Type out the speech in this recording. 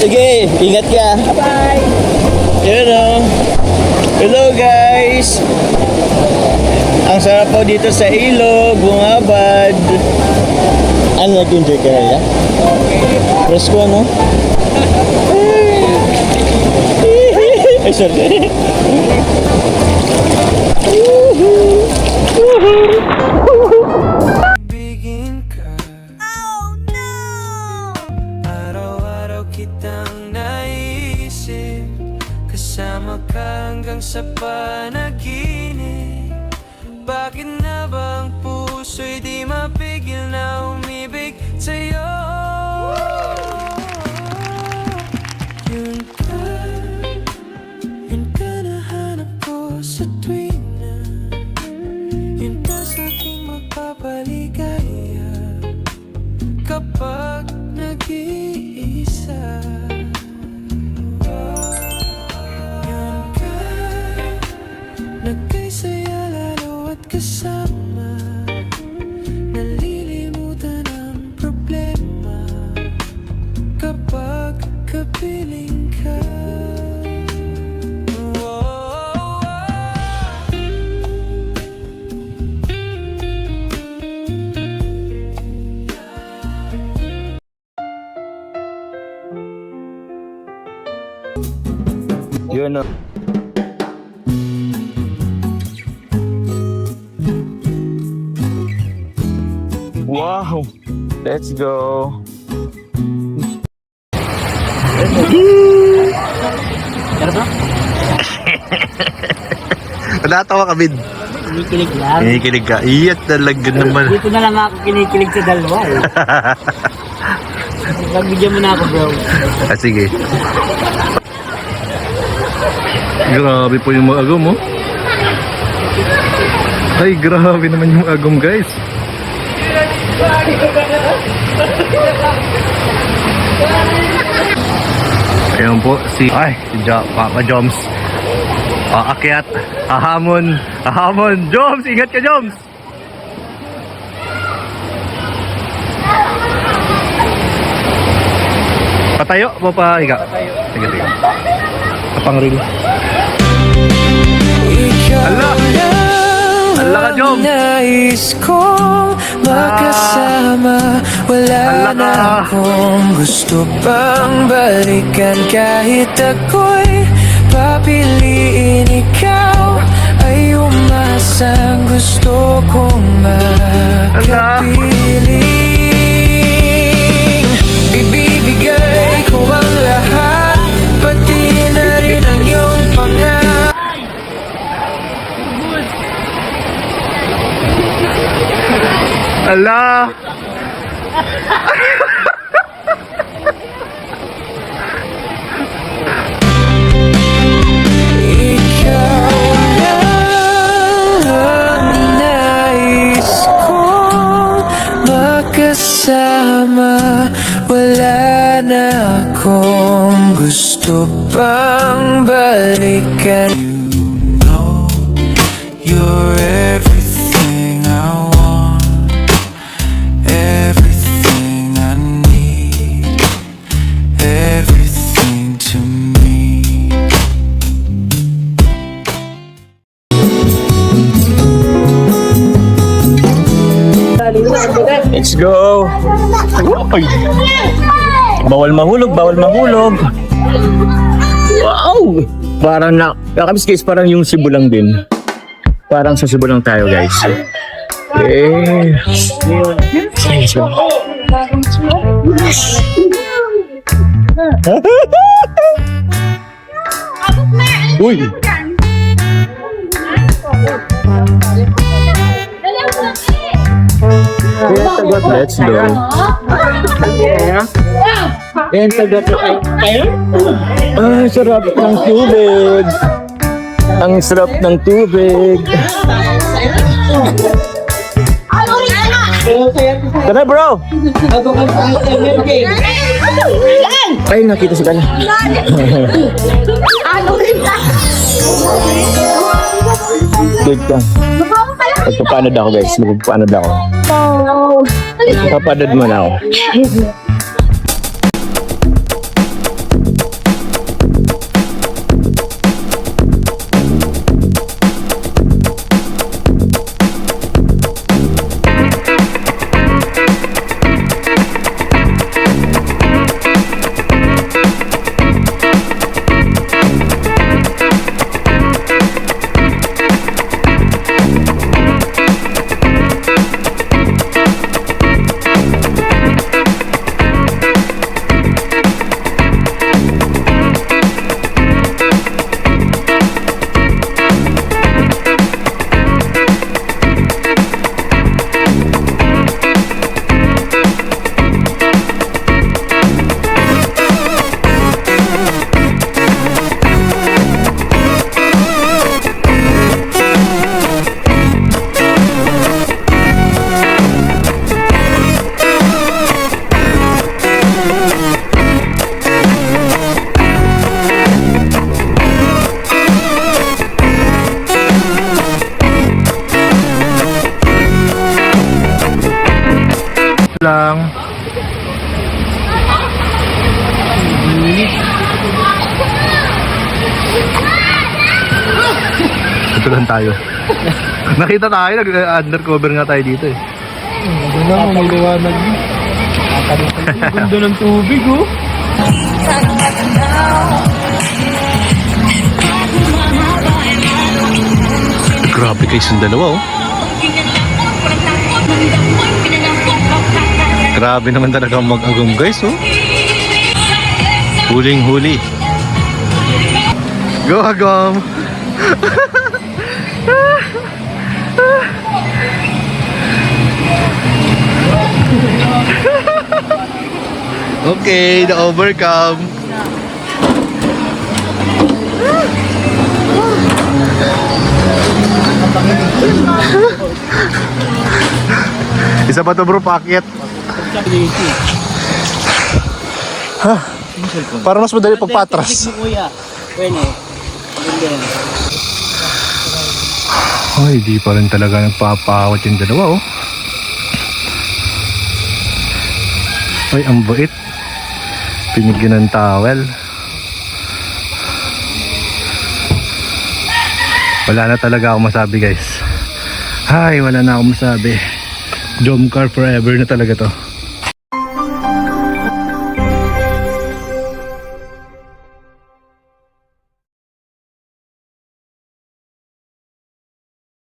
Sige, ingat ka. Bye! Yun o. Hello guys. Ang sarap po dito sa ilog, bungabad. Ano, nag-enjoy ka na ya? Presko no? Ay, sorry. Bigin ka. Oh no! Araw-araw kitang naisip, kasama ka hanggang sa panaginip. Bakit na bang puso'y di mapigil na umibig sa'yo? Yun ka nahanap ko sa tuwina. Yun ka sa'king magpapaligaya kapag nag-iisa. Yun ka, nagkaisaya lalo at kasama. Nalilimutan ang problema kapag kapiling ka. Yun o. Wow! Let's go! Natawa ka, Bid. Kinikilig lang. Kinikilig ka. Iyak talaga naman. Dito na lang ako kinikilig sa dalawa eh. Pagbigyan mo na ako bro. Ah, sige. Grabe po yung mga agom, oh. Ay, grabe naman yung agom, guys. Ayan po, si Papa Joms. Aakyat, ahamon. Joms, ingat ka, Joms. Patayo mo pa, higa. Sige. Kapang-ring. Allah! Allah ka, Jom! Nais kong makasama. Wala Allah na ka. akong gusto pang balikan. Kahit ako'y papiliin, ikaw ay umasang gusto kong makapiling. Ibibigay ko ang lahat, pati na rin ang iyong pangarap. Allah! Ikaw lang ang nais kong makasama. Wala na akong gusto pang balikan. You know you're everything I want, everything I need, everything to me. Let's go! Ay! Bawal mahulog. Wow! Parang nakakabis guys, parang yung Cebu lang din. Parang sa Cebu lang tayo guys. Okay. Let's go. Uy! Let's go. Sarap ng tubig. Ang sarap ng tubig. Tara bro! Ay, nakita sa kanya. Good ka. Magpapanod ako guys. Magpapanod ako. Papanod mo na ako. lang. Ito lang tayo. Nakita tayo, nag-undercover nga tayo dito eh. Ganda na, maliwanag. Ganda ng tubig, oh. Grabe guys, yung dalawa oh. Grabe naman talaga mag-agong guys oh. Huling huli. Go Agom! Okay, na-overcome. Isa pa to bro, paakyat. Ha? Para mas madali pagpatras. Kuya. Bueno. Maganda yan. Ay, di pa rin talaga nagpapawat yung dalawa oh. Ay, ang bait. Pinigyan ng towel. Wala na talaga ako masabi guys. Ay, wala na ako masabi. Jom car forever na talaga to.